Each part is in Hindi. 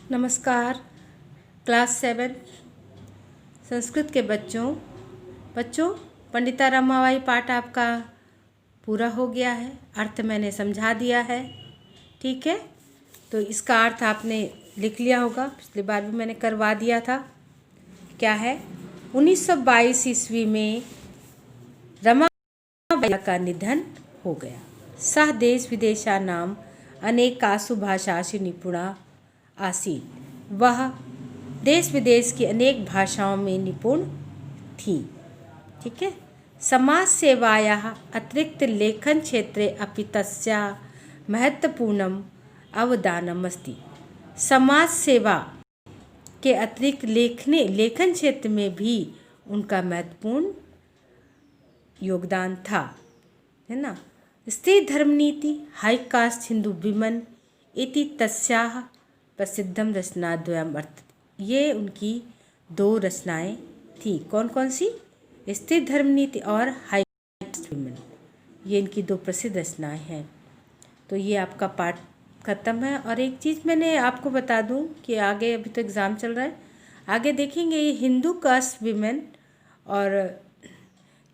नमस्कार। क्लास 7 संस्कृत के बच्चों पंडिता रमाबाई पाठ आपका पूरा हो गया है। अर्थ मैंने समझा दिया है, ठीक है। तो इसका अर्थ आपने लिख लिया होगा, पिछली बार भी मैंने करवा दिया था। क्या है? 1922 ईस्वी में रमाबाई का निधन हो गया। सह देश विदेशानाम अनेकासु भाषासु निपुणा आसीत्। वह देश विदेश की अनेक भाषाओं में निपुण थी, ठीक है। समाज सेवायाः अतिरिक्त लेखन क्षेत्रे अपि तस्याः महत्वपूर्णम् अवदानम् अस्ति। समाज सेवा के अतिरिक्त लेखन क्षेत्र में भी उनका महत्वपूर्ण योगदान था, है ना। स्त्री धर्म नीति हाई कास्ट हिंदू विमन इति तस्याः प्रसिद्धम रचनाद्वयम् अर्थ। ये उनकी दो रचनाएं थी। कौन कौन सी? स्त्री धर्म नीति और हाई कास्ट विमन, ये इनकी दो प्रसिद्ध रचनाएं हैं। तो ये आपका पाठ खत्म है। और एक चीज़ मैंने आपको बता दूं कि आगे अभी तो एग्ज़ाम चल रहा है, आगे देखेंगे ये हिंदू कास्ट विमेन और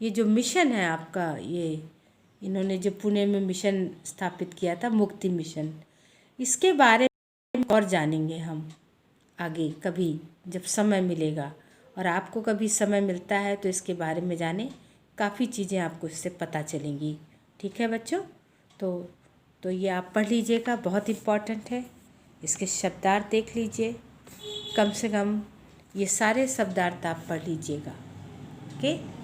ये जो मिशन है आपका, ये इन्होंने जो पुणे में मिशन स्थापित किया था, मुक्ति मिशन, इसके बारे में और जानेंगे हम आगे कभी जब समय मिलेगा। और आपको कभी समय मिलता है तो इसके बारे में जाने, काफ़ी चीज़ें आपको इससे पता चलेंगी, ठीक है बच्चों। तो ये आप पढ़ लीजिएगा, बहुत इम्पॉर्टेंट है। इसके शब्दार्थ देख लीजिए, कम से कम ये सारे शब्दार्थ आप पढ़ लीजिएगा, ओके।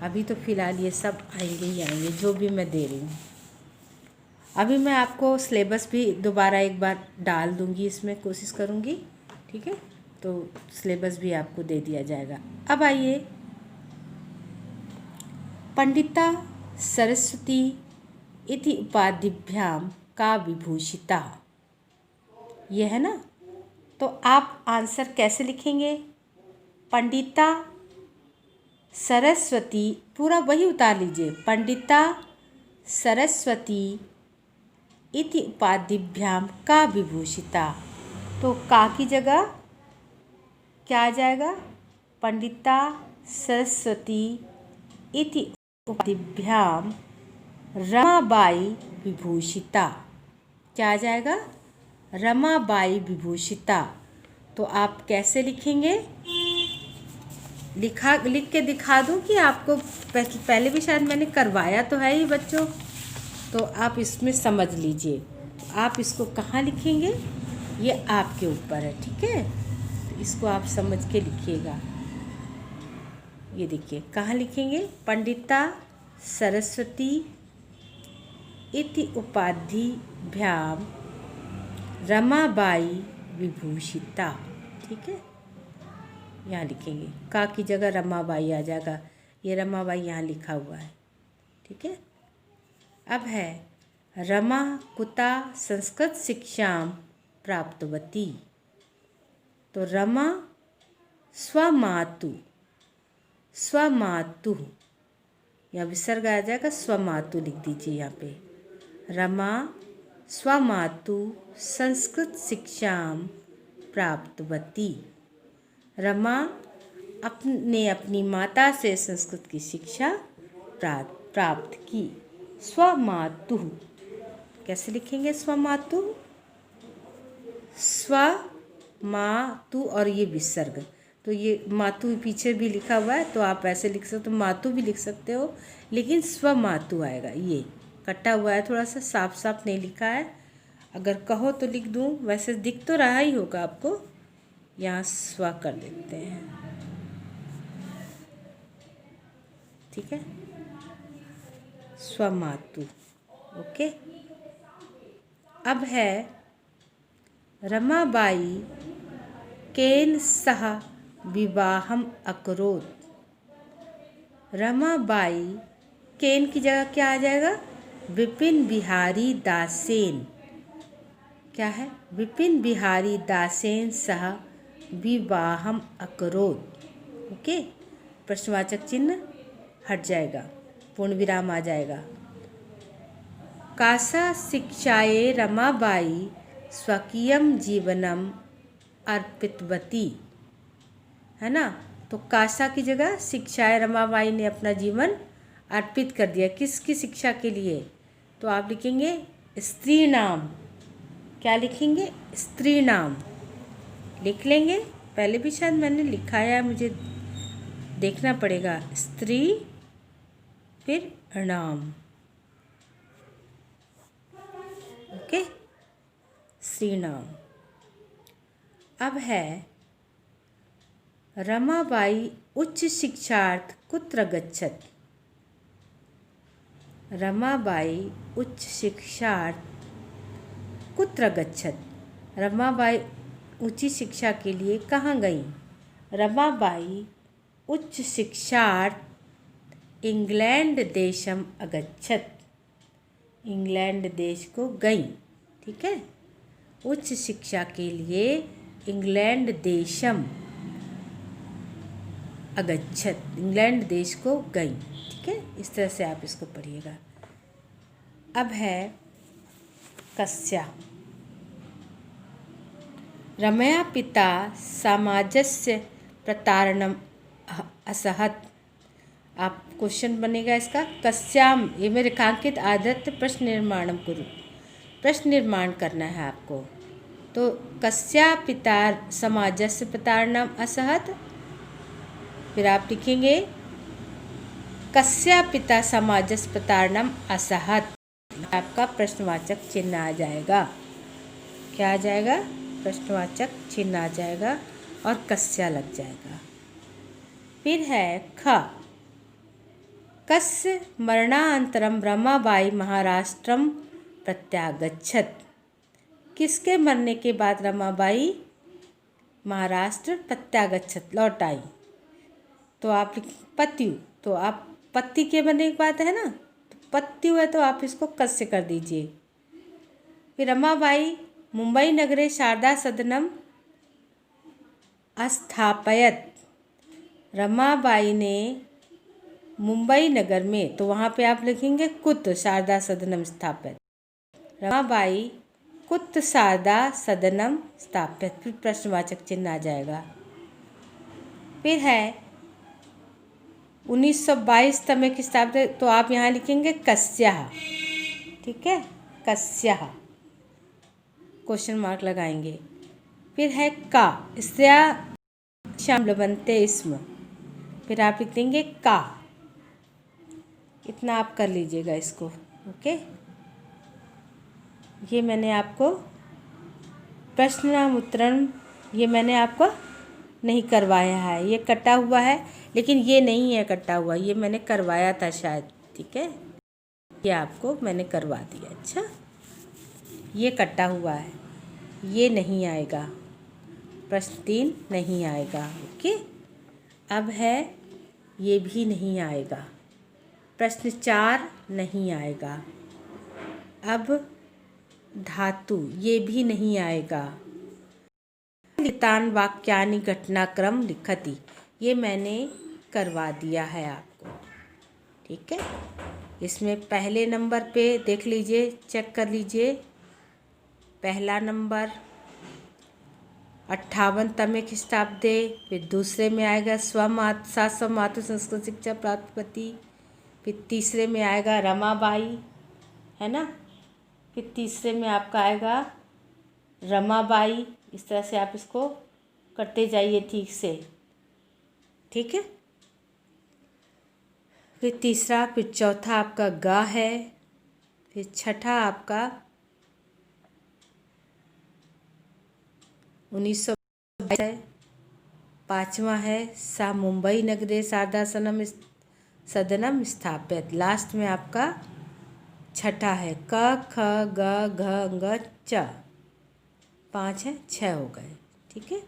अभी तो फ़िलहाल ये सब आएंगे ही आएंगे जो भी मैं दे रही हूँ। अभी मैं आपको सिलेबस भी दोबारा एक बार डाल दूँगी, इसमें कोशिश करूँगी, ठीक है। तो सिलेबस भी आपको दे दिया जाएगा। अब आइए, पंडिता सरस्वती इति उपाधिभ्याम का विभूषिता, ये है ना। तो आप आंसर कैसे लिखेंगे? पंडिता सरस्वती, पूरा वही उतार लीजिए, पंडिता सरस्वती इति उपाधिभ्याम का विभूषिता। तो का की जगह क्या आ जाएगा? पंडिता सरस्वती इति उपाधिभ्याम रमाबाई विभूषिता। क्या आ जाएगा? रमाबाई विभूषिता। तो आप कैसे लिखेंगे? लिख के दिखा दूं कि आपको पहले भी शायद मैंने करवाया तो है ही बच्चों, तो आप इसमें समझ लीजिए। आप इसको कहाँ लिखेंगे ये आपके ऊपर है, ठीक है। तो इसको आप समझ के लिखिएगा। ये देखिए कहाँ लिखेंगे? पंडिता सरस्वती इति उपाधिभ्याम रमाबाई विभूषिता, ठीक है। यहाँ लिखेंगे, का की जगह रमाबाई आ जाएगा। ये रमाबाई यहाँ लिखा हुआ है, ठीक है। अब है रमा कुता संस्कृत शिक्षां प्राप्तवती। तो रमा स्वमातु, स्वमातु या विसर्ग आ जाएगा, स्वमातु लिख दीजिए यहाँ पे। रमा स्वमातु संस्कृत शिक्षां प्राप्तवती। रमा अपने अपनी माता से संस्कृत की शिक्षा प्राप्त की। स्वमातु कैसे लिखेंगे? स्वमातु, स्वमातु और ये विसर्ग, तो ये मातु पीछे भी लिखा हुआ है, तो आप ऐसे लिख सकते हो, मातु भी लिख सकते हो, लेकिन स्वमातु आएगा। ये कटा हुआ है, थोड़ा सा साफ साफ नहीं लिखा है। अगर कहो तो लिख दूँ, वैसे दिख तो रहा ही होगा आपको। यहाँ स्व कर देते हैं, ठीक है। स्वमातु, ओके। अब है रमाबाई केन सह विवाहम अकरोत्। रमाबाई केन की जगह क्या आ जाएगा? विपिन बिहारी दासेन। क्या है? विपिन बिहारी दासेन सह विवाहम अकरोत्, ओके। प्रश्नवाचक चिन्ह हट जाएगा, पूर्ण विराम आ जाएगा। कासा शिक्षाये रमाबाई स्वकीयं जीवनम अर्पितवती, है ना। तो कासा की जगह शिक्षाएं रमाबाई ने अपना जीवन अर्पित कर दिया। किसकी शिक्षा के लिए? तो आप लिखेंगे स्त्री नाम। क्या लिखेंगे? स्त्री नाम लिख लेंगे। पहले भी शायद मैंने लिखा है, मुझे देखना पड़ेगा। स्त्री फिर नाम, ओके, स्त्री नाम। अब है रमाबाई उच्च शिक्षार्थ कुत्र गच्छत। रमाबाई उच्च शिक्षार्थ कुत्र गच्छत। रमाबाई उच्च शिक्षा के लिए कहाँ गई? रमाबाई उच्च शिक्षार्थ इंग्लैंड देशम अगच्छत। इंग्लैंड देश को गई, ठीक है। उच्च शिक्षा के लिए इंग्लैंड देशम अगच्छत, इंग्लैंड देश को गई, ठीक है। इस तरह से आप इसको पढ़िएगा। अब है कस्या। रमया पिता समाजस्य प्रतारणम असहत। आप क्वेश्चन बनेगा इसका, कस्याम, ये में रेखांकित आदत प्रश्न निर्माणम करो। प्रश्न निर्माण करना है आपको। तो कस्या पिता समाजस्य प्रतारणम असहत, फिर आप लिखेंगे कस्या पिता समाजस्य प्रतारणम असहत। आपका प्रश्नवाचक चिन्ह आ जाएगा। क्या आ जाएगा? प्रश्नवाचक चिन्ह आ जाएगा और कस्या लग जाएगा। फिर है ख। कस्य मरणानंतरम रमाबाई महाराष्ट्रम प्रत्यागच्छत। किसके मरने के बाद रमाबाई महाराष्ट्र प्रत्यागच्छत, लौट आई। तो आप पत्यु, तो आप पति के मरने की बात है ना, तो पत्यु है तो आप इसको कस्य कर दीजिए। फिर रमाबाई मुंबई नगरे शारदा सदनम अस्थापयत। रमाबाई ने मुंबई नगर में, तो वहाँ पे आप लिखेंगे कुत शारदा सदनम स्थापित। रमाबाई कुत शारदा सदनम स्थापित, फिर प्रश्नवाचक चिन्ह आ जाएगा। फिर है 1922 तमे की स्थापना, तो आप यहाँ लिखेंगे कस्याः, ठीक है, कस्याः, क्वेश्चन मार्क लगाएंगे। फिर है का, स्त्रिया शाम्लवन्ते स्म, फिर आप लिख देंगे का। इतना आप कर लीजिएगा इसको, ओके। ये मैंने आपको प्रश्न उत्तरण, ये मैंने आपको नहीं करवाया है, ये कटा हुआ है, लेकिन ये नहीं है कटा हुआ, ये मैंने करवाया था शायद, ठीक है। ये आपको मैंने करवा दिया। अच्छा, ये कटा हुआ है, ये नहीं आएगा, प्रश्न 3 नहीं आएगा, ओके। अब है ये भी नहीं आएगा, प्रश्न 4 नहीं आएगा। अब धातु, ये भी नहीं आएगा। लितान वाक्यानि घटनाक्रम लिखति, ये मैंने करवा दिया है आपको, ठीक है। इसमें पहले नंबर पे देख लीजिए, चेक कर लीजिए। पहला नंबर 58 तमे ख्रीष्टाब्दे, फिर दूसरे में आएगा सात मातृ संस्कृत शिक्षा प्राप्ति, फिर तीसरे में आएगा रमाबाई, है ना, फिर तीसरे में आपका आएगा रमाबाई। इस तरह से आप इसको करते जाइए ठीक से, ठीक है। फिर तीसरा, फिर चौथा आपका गा है, फिर छठा आपका 1922 है, पाँचवा है सा मुंबई नगरे शारदा सदनम स्थापित। लास्ट में आपका छठा है क ख ग घ ङ च, 5 है, 6 हो गए, ठीक है।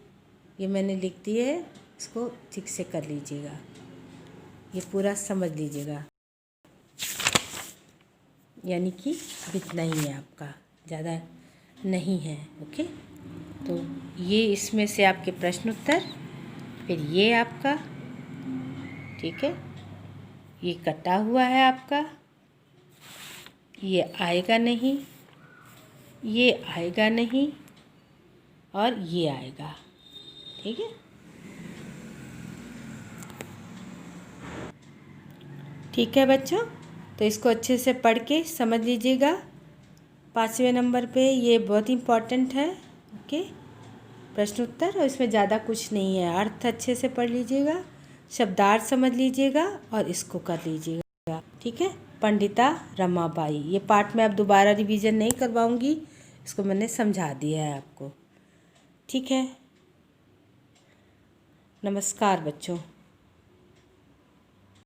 ये मैंने लिख दिए है, इसको ठीक से कर लीजिएगा, ये पूरा समझ लीजिएगा। यानी कि अब इतना ही है आपका, ज़्यादा नहीं है, ओके। तो ये इसमें से आपके प्रश्न उत्तर, फिर ये आपका, ठीक है, ये कटा हुआ है आपका, ये आएगा नहीं, ये आएगा नहीं, और ये आएगा। ठीक है, ठीक है बच्चों, तो इसको अच्छे से पढ़ के समझ लीजिएगा। 5वें नंबर पे ये बहुत इम्पॉर्टेंट है। ओके, प्रश्न उत्तर, और इसमें ज़्यादा कुछ नहीं है। अर्थ अच्छे से पढ़ लीजिएगा, शब्दार्थ समझ लीजिएगा और इसको कर लीजिएगा। ठीक है, पंडिता रमाबाई, ये पाठ में अब दोबारा रिवीजन नहीं करवाऊंगी, इसको मैंने समझा दिया है आपको। ठीक है, नमस्कार बच्चों।